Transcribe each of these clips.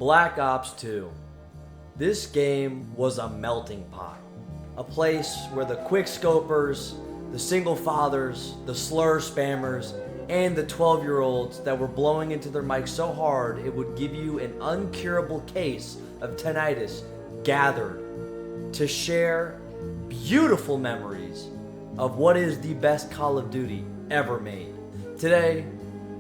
Black Ops 2. This game was a melting pot. A place where the quickscopers, the single fathers, the slur spammers, and the 12-year-olds that were blowing into their mics so hard it would give you an uncurable case of tinnitus gathered to share beautiful memories of what is the best Call of Duty ever made. Today,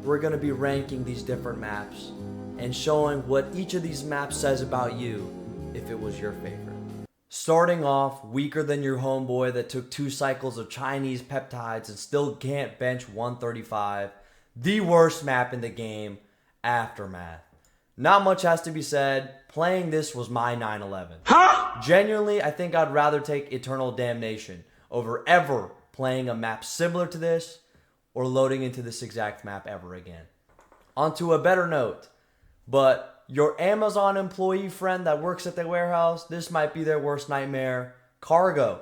we're going to be ranking these different maps and showing what each of these maps says about you if it was your favorite. Starting off, weaker than your homeboy that took 2 cycles of Chinese peptides and still can't bench 135. The worst map in the game, Aftermath. Not much has to be said. Playing this was my 9/11. Genuinely, I think I'd rather take Eternal Damnation over ever playing a map similar to this or loading into this exact map ever again. Onto a better note, but your Amazon employee friend that works at the warehouse, this might be their worst nightmare. Cargo.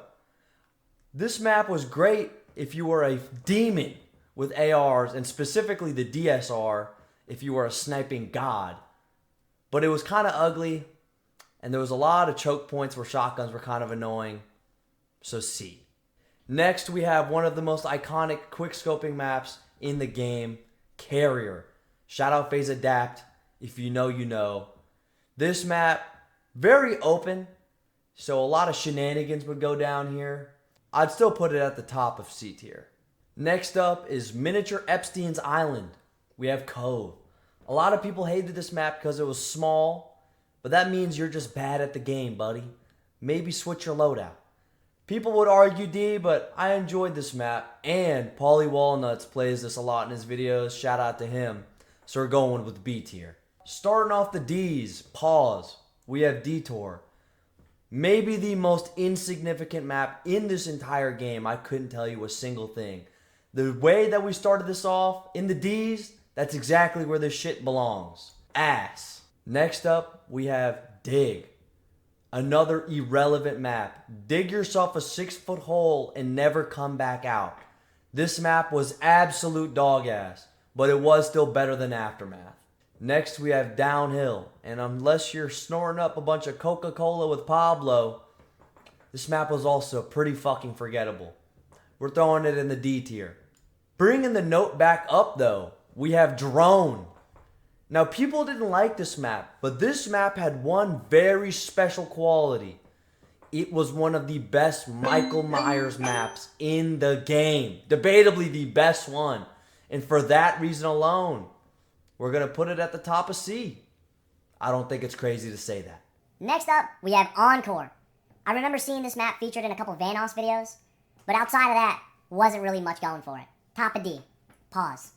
This map was great if you were a demon with ARs, and specifically the DSR if you were a sniping god. But it was kind of ugly, and there was a lot of choke points where shotguns were kind of annoying. So C. Next, we have one of the most iconic quickscoping maps in the game, Carrier. Shout out FaZe Adapt. If you know, you know. This map, very open, so a lot of shenanigans would go down here. I'd still put it at the top of C tier. Next up is Miniature Epstein's Island. We have Cove. A lot of people hated this map because it was small, but that means you're just bad at the game, buddy. Maybe switch your loadout. People would argue D, but I enjoyed this map, and Paulie Walnuts plays this a lot in his videos. Shout out to him. So we're going with B tier. Starting off the D's, pause. We have Detour. Maybe the most insignificant map in this entire game. I couldn't tell you a single thing. The way that we started this off, in the D's, that's exactly where this shit belongs. Ass. Next up, we have Dig. Another irrelevant map. Dig yourself a 6-foot hole and never come back out. This map was absolute dog ass, but it was still better than Aftermath. Next, we have Downhill, and unless you're snoring up a bunch of Coca-Cola with Pablo, this map was also pretty fucking forgettable. We're throwing it in the D tier. Bringing the note back up though, we have Drone. Now, people didn't like this map, but this map had one very special quality. It was one of the best Michael Myers maps in the game. Debatably the best one. And for that reason alone, we're going to put it at the top of C. I don't think it's crazy to say that. Next up, we have Encore. I remember seeing this map featured in a couple Vanoss videos, but outside of that, wasn't really much going for it. Top of D. Pause.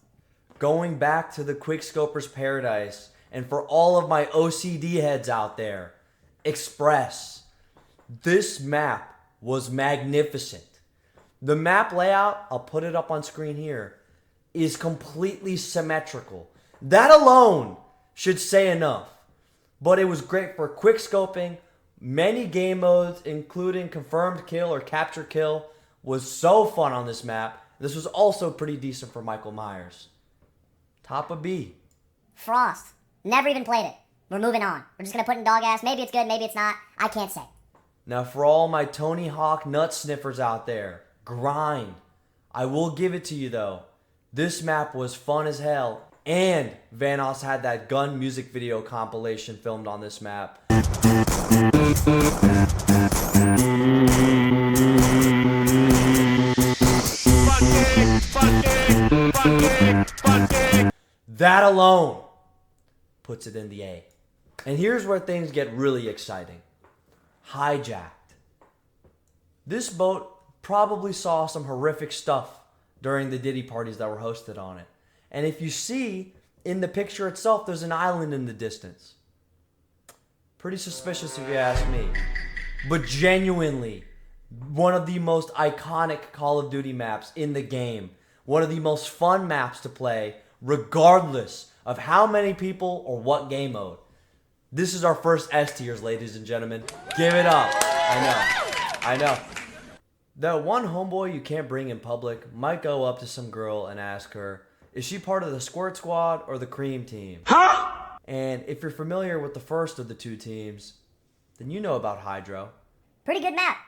Going back to the Quickscoper's Paradise, and for all of my OCD heads out there, Express. This map was magnificent. The map layout, I'll put it up on screen here, is completely symmetrical. That alone should say enough. But it was great for quickscoping. Many game modes, including confirmed kill or capture kill, was so fun on this map. This was also pretty decent for Michael Myers. Top of B. Frost. Never even played it. We're moving on. We're just going to put in dog ass. Maybe it's good, maybe it's not. I can't say. Now for all my Tony Hawk nut sniffers out there, Grind. I will give it to you though. This map was fun as hell. And Vanoss had that gun music video compilation filmed on this map. That alone puts it in the A. And here's where things get really exciting. Hijacked. This boat probably saw some horrific stuff during the Diddy parties that were hosted on it. And if you see in the picture itself, there's an island in the distance. Pretty suspicious if you ask me. But genuinely, one of the most iconic Call of Duty maps in the game. One of the most fun maps to play, regardless of how many people or what game mode. This is our first S tiers, ladies and gentlemen. Give it up. I know. That one homeboy you can't bring in public might go up to some girl and ask her, is she part of the Squirt Squad or the Cream Team? And if you're familiar with the first of the two teams, then you know about Hydro. Pretty good map.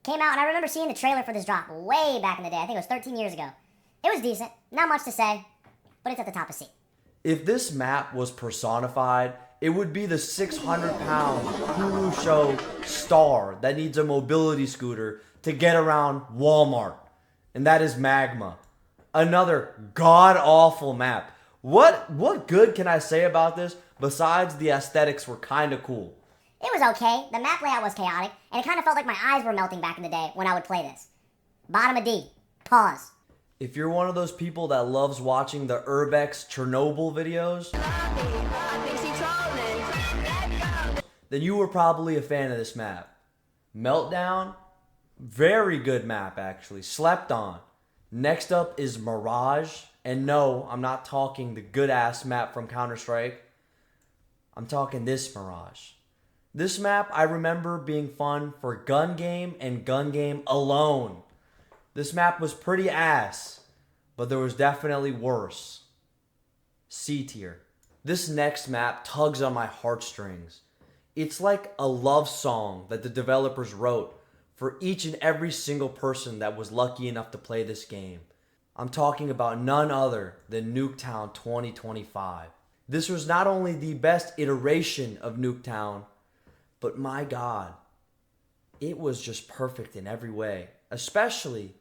Came out, and I remember seeing the trailer for this drop way back in the day. I think it was 13 years ago. It was decent. Not much to say, but it's at the top of C. If this map was personified, it would be the 600-pound Hulu show star that needs a mobility scooter to get around Walmart. And that is Magma. Another god-awful map. What good can I say about this besides the aesthetics were kind of cool? It was okay. The map layout was chaotic, and it kind of felt like my eyes were melting back in the day when I would play this. Bottom of D. Pause. If you're one of those people that loves watching the Urbex Chernobyl videos, then you were probably a fan of this map. Meltdown, very good map actually, slept on. Next up is Mirage, and no, I'm not talking the good ass map from Counter-Strike. I'm talking this Mirage. This map I remember being fun for gun game and gun game alone. This map was pretty ass, but there was definitely worse. C tier. This next map tugs on my heartstrings. It's like a love song that the developers wrote for each and every single person that was lucky enough to play this game. I'm talking about none other than Nuketown 2025. This was not only the best iteration of Nuketown, but my God, it was just perfect in every way. Especially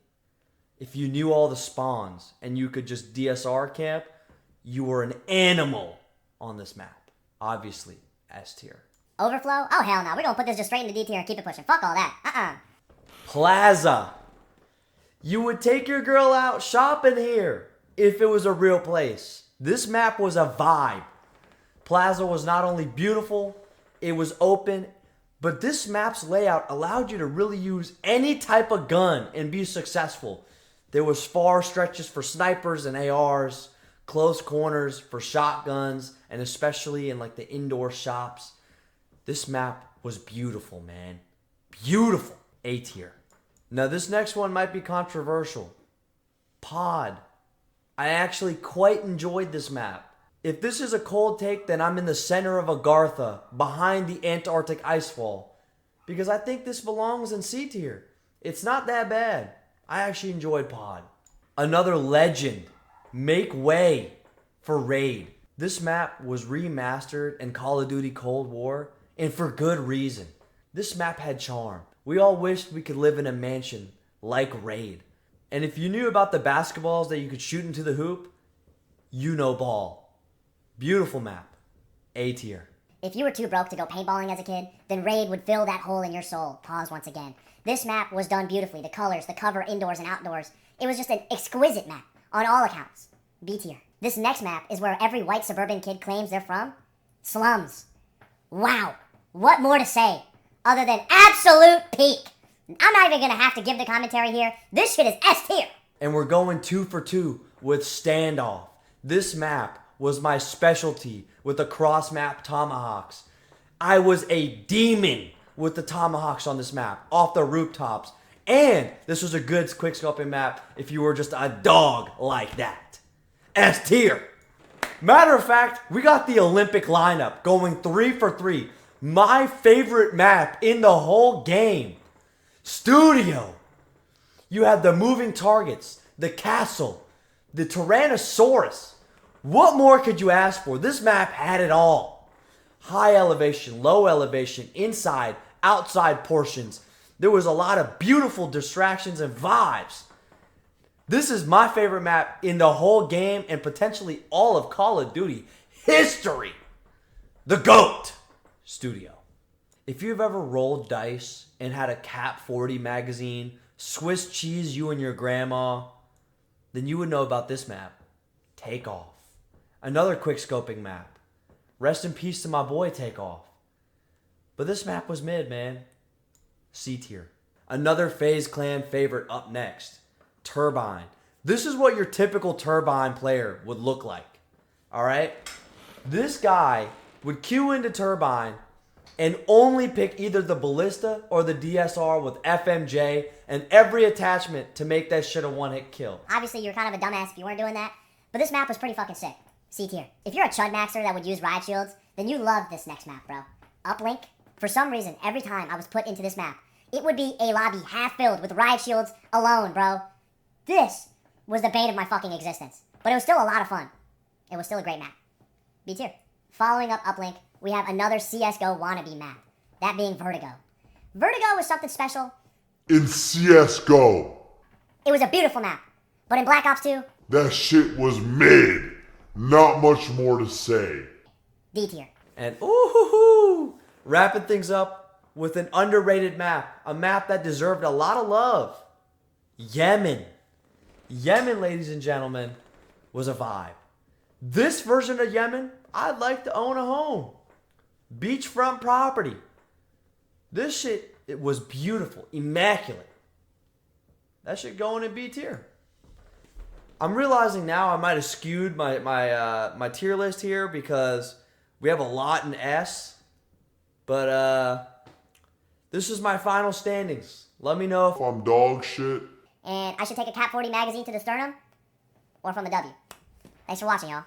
if you knew all the spawns and you could just DSR camp, you were an animal on this map. Obviously, S tier. Overflow? Oh, hell no. We're gonna put this just straight into D tier and keep it pushing. Fuck all that. Plaza. You would take your girl out shopping here if it was a real place. This map was a vibe. Plaza was not only beautiful, it was open, but this map's layout allowed you to really use any type of gun and be successful. There was far stretches for snipers and ARs, close corners for shotguns, and especially in like the indoor shops. This map was beautiful, man. Beautiful. A tier. Now this next one might be controversial. Pod. I actually quite enjoyed this map. If this is a cold take, then I'm in the center of Agartha, behind the Antarctic icefall. Because I think this belongs in C tier. It's not that bad. I actually enjoyed Pod. Another legend. Make way for Raid. This map was remastered in Call of Duty Cold War, and for good reason. This map had charm. We all wished we could live in a mansion like Raid. And if you knew about the basketballs that you could shoot into the hoop, you know ball. Beautiful map. A tier. If you were too broke to go paintballing as a kid, then Raid would fill that hole in your soul. Pause once again. This map was done beautifully. The colors, the cover, indoors and outdoors. It was just an exquisite map on all accounts. B tier. This next map is where every white suburban kid claims they're from. Slums. Wow. What more to say other than absolute peak? I'm not even going to have to give the commentary here. This shit is S tier. And we're going 2 for 2 with Standoff. This map was my specialty with the cross-map tomahawks. I was a demon with the tomahawks on this map, off the rooftops. And this was a good quick-scoping map if you were just a dog like that. S tier. Matter of fact, we got the Olympic lineup going 3 for 3. My favorite map in the whole game. Studio. You had the moving targets, the castle, the Tyrannosaurus. What more could you ask for? This map had it all. High elevation, low elevation, inside, outside portions. There was a lot of beautiful distractions and vibes. This is my favorite map in the whole game and potentially all of Call of Duty history. The GOAT. Studio. If you've ever rolled dice and had a Cap 40 magazine, Swiss cheese you and your grandma, then you would know about this map. Takeoff. Another quick scoping map. Rest in peace to my boy Takeoff. But this map was mid, man. C tier. Another FaZe Clan favorite up next. Turbine. This is what your typical Turbine player would look like. Alright? This guy would queue into Turbine and only pick either the Ballista or the DSR with FMJ and every attachment to make that shit a one-hit kill. Obviously, you're kind of a dumbass if you weren't doing that, but this map was pretty fucking sick. C tier. If you're a Chud Maxer that would use riot shields, then you love this next map, bro. Uplink. For some reason, every time I was put into this map, it would be a lobby half filled with riot shields alone, bro. This was the bane of my fucking existence. But it was still a lot of fun. It was still a great map. B tier. Following up Uplink, we have another CSGO wannabe map. That being Vertigo. Vertigo was something special. In CSGO, It was a beautiful map. But in Black Ops 2, that shit was mid. Not much more to say. D tier. And ooh, wrapping things up with an underrated map. A map that deserved a lot of love. Yemen. Yemen, ladies and gentlemen, was a vibe. This version of Yemen, I'd like to own a home. Beachfront property. This shit, it was beautiful, immaculate. That shit going in B tier. I'm realizing now I might have skewed my tier list here because we have a lot in S. But this is my final standings. Let me know If I'm dog shit, And I should take a Cap 40 magazine to the sternum or from a W. Thanks for watching, y'all.